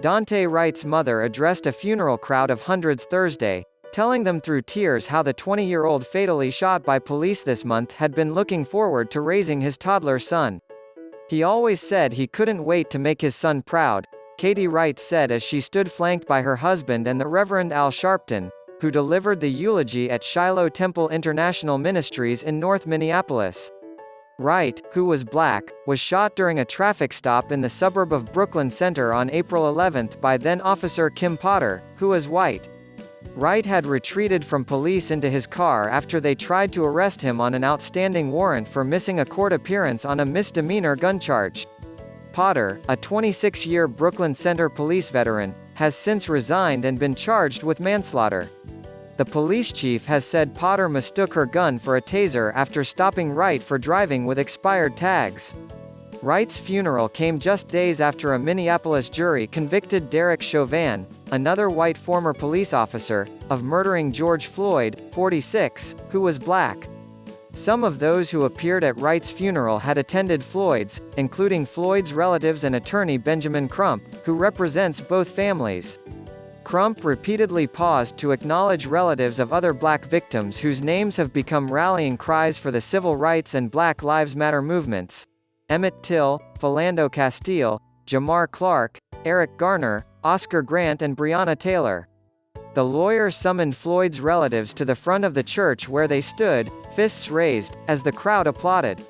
Daunte Wright's mother addressed a funeral crowd of hundreds Thursday, telling them through tears how the 20-year-old fatally shot by police this month had been looking forward to raising his toddler son. "He always said he couldn't wait to make his son proud," Katie Wright said as she stood flanked by her husband and the Reverend Al Sharpton, who delivered the eulogy at Shiloh Temple International Ministries in North Minneapolis. Wright, who was black, was shot during a traffic stop in the suburb of Brooklyn Center on April 11 by then-Officer Kim Potter, who was white. Wright had retreated from police into his car after they tried to arrest him on an outstanding warrant for missing a court appearance on a misdemeanor gun charge. Potter, a 26-year Brooklyn Center police veteran, has since resigned and been charged with manslaughter. The police chief has said Potter mistook her gun for a taser after stopping Wright for driving with expired tags. Wright's funeral came just days after a Minneapolis jury convicted Derek Chauvin, another white former police officer, of murdering George Floyd, 46, who was black. Some of those who appeared at Wright's funeral had attended Floyd's, including Floyd's relatives and attorney Benjamin Crump, who represents both families. Crump repeatedly paused to acknowledge relatives of other black victims whose names have become rallying cries for the civil rights and Black Lives Matter movements: Emmett Till, Philando Castile, Jamar Clark, Eric Garner, Oscar Grant and Breonna Taylor. The lawyer summoned Floyd's relatives to the front of the church where they stood, fists raised, as the crowd applauded.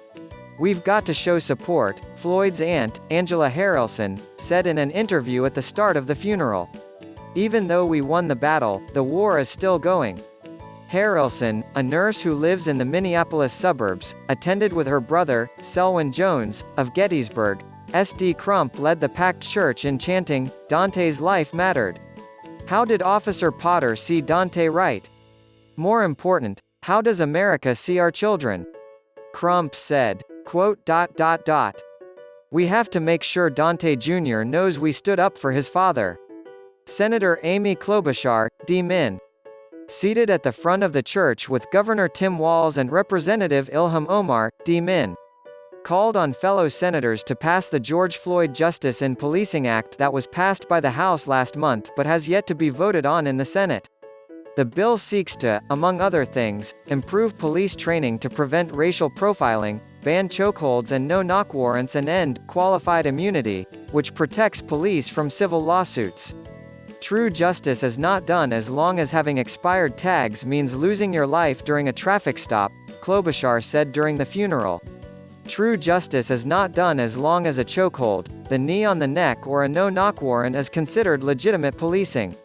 "We've got to show support," Floyd's aunt, Angela Harrelson, said in an interview at the start of the funeral. "Even though we won the battle, the war is still going." Harrelson, a nurse who lives in the Minneapolis suburbs, attended with her brother, Selwyn Jones, of Gettysburg. SD Crump led the packed church in chanting, "Daunte's life mattered." How did Officer Potter see Daunte Wright? More important, how does America see our children? Crump said, quote, "We have to make sure Daunte Jr. knows we stood up for his father." Senator Amy Klobuchar, D-Minn, seated at the front of the church with Governor Tim Walz and Representative Ilham Omar, D-Minn, called on fellow senators to pass the George Floyd Justice in Policing Act that was passed by the House last month but has yet to be voted on in the Senate. The bill seeks to, among other things, improve police training to prevent racial profiling, ban chokeholds and no-knock warrants and end qualified immunity, which protects police from civil lawsuits. True justice is not done as long as having expired tags means losing your life during a traffic stop, Klobuchar said during the funeral. True justice is not done as long as a chokehold, the knee on the neck or a no-knock warrant is considered legitimate policing.